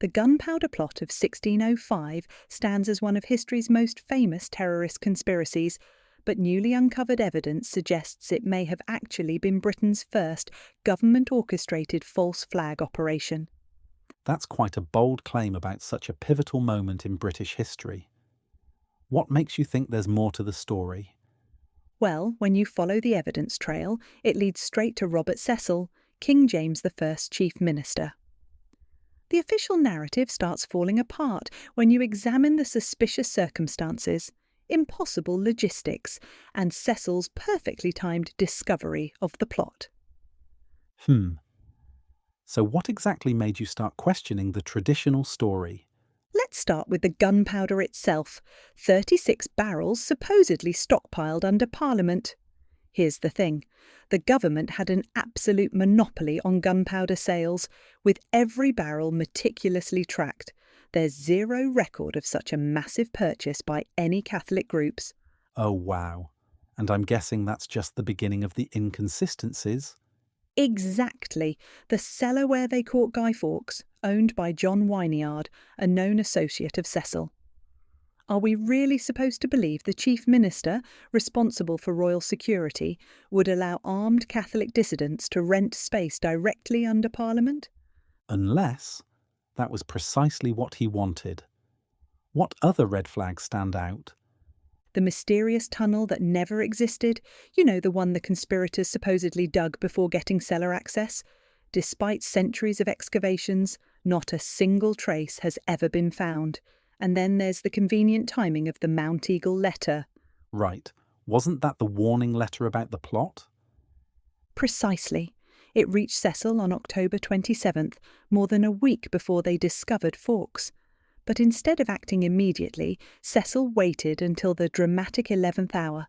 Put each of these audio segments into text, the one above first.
The Gunpowder Plot of 1605 stands as one of history's most famous terrorist conspiracies, but newly uncovered evidence suggests it may have actually been Britain's first government-orchestrated false flag operation. That's quite a bold claim about such a pivotal moment in British history. What makes you think there's more to the story? Well, when you follow the evidence trail, it leads straight to Robert Cecil, King James I's Chief Minister. The official narrative starts falling apart when you examine the suspicious circumstances, impossible logistics, and Cecil's perfectly timed discovery of the plot. So what exactly made you start questioning the traditional story? Let's start with the gunpowder itself, 36 barrels supposedly stockpiled under Parliament. Here's the thing. The government had an absolute monopoly on gunpowder sales, with every barrel meticulously tracked. There's zero record of such a massive purchase by any Catholic groups. Oh wow. And I'm guessing that's just the beginning of the inconsistencies? Exactly. The cellar where they caught Guy Fawkes, owned by John Wynyard, a known associate of Cecil. Are we really supposed to believe the Chief Minister, responsible for royal security, would allow armed Catholic dissidents to rent space directly under Parliament? Unless that was precisely what he wanted. What other red flags stand out? The mysterious tunnel that never existed, the one the conspirators supposedly dug before getting cellar access. Despite centuries of excavations, not a single trace has ever been found. And then there's the convenient timing of the Mount Eagle letter. Right. Wasn't that the warning letter about the plot? Precisely. It reached Cecil on October 27th, more than a week before they discovered Fawkes. But instead of acting immediately, Cecil waited until the dramatic 11th hour,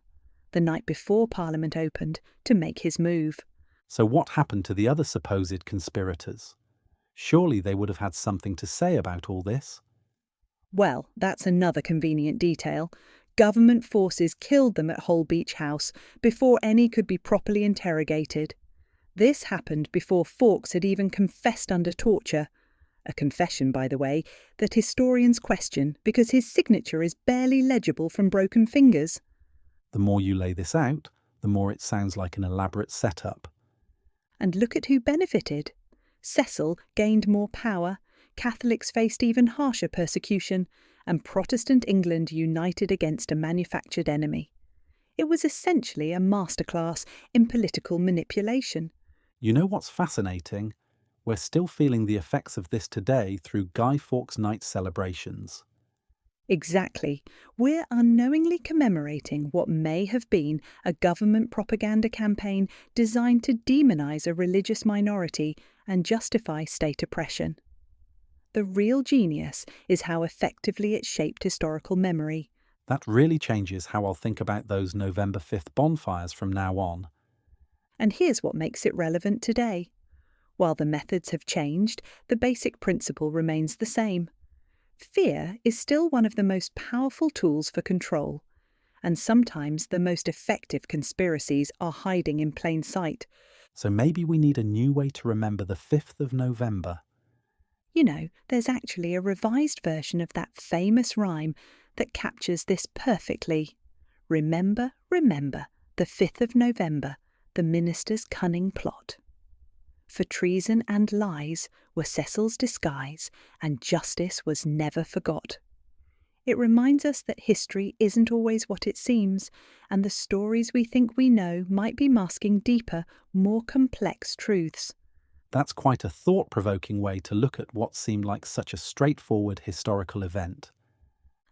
the night before Parliament opened, to make his move. So what happened to the other supposed conspirators? Surely they would have had something to say about all this? Well, that's another convenient detail. Government forces killed them at Holbeach House before any could be properly interrogated. This happened before Fawkes had even confessed under torture. A confession, by the way, that historians question because his signature is barely legible from broken fingers. The more you lay this out, the more it sounds like an elaborate setup. And look at who benefited. Cecil gained more power, Catholics faced even harsher persecution, and Protestant England united against a manufactured enemy. It was essentially a masterclass in political manipulation. You know what's fascinating? We're still feeling the effects of this today through Guy Fawkes Night celebrations. Exactly. We're unknowingly commemorating what may have been a government propaganda campaign designed to demonise a religious minority and justify state oppression. The real genius is how effectively it shaped historical memory. That really changes how I'll think about those November 5th bonfires from now on. And here's what makes it relevant today. While the methods have changed, the basic principle remains the same. Fear is still one of the most powerful tools for control, and sometimes the most effective conspiracies are hiding in plain sight. So maybe we need a new way to remember the 5th of November. There's actually a revised version of that famous rhyme that captures this perfectly. Remember, remember, the 5th of November, the minister's cunning plot. For treason and lies were Cecil's disguise, and justice was never forgot. It reminds us that history isn't always what it seems, and the stories we think we know might be masking deeper, more complex truths. That's quite a thought-provoking way to look at what seemed like such a straightforward historical event.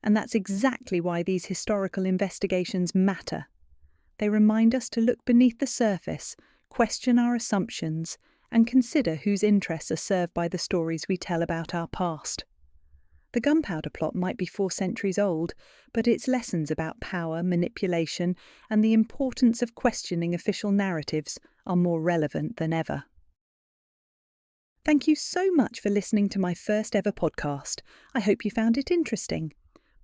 And that's exactly why these historical investigations matter. They remind us to look beneath the surface, question our assumptions, and consider whose interests are served by the stories we tell about our past. The Gunpowder Plot might be 4 centuries old, but its lessons about power, manipulation, and the importance of questioning official narratives are more relevant than ever. Thank you so much for listening to my first ever podcast. I hope you found it interesting.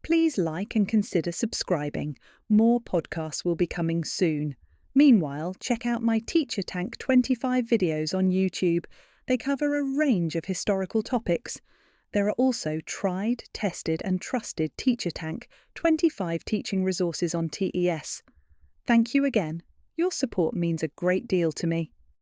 Please like and consider subscribing. More podcasts will be coming soon. Meanwhile, check out my Teacher Tank 25 videos on YouTube. They cover a range of historical topics. There are also tried, tested and trusted Teacher Tank 25 teaching resources on TES. Thank you again. Your support means a great deal to me.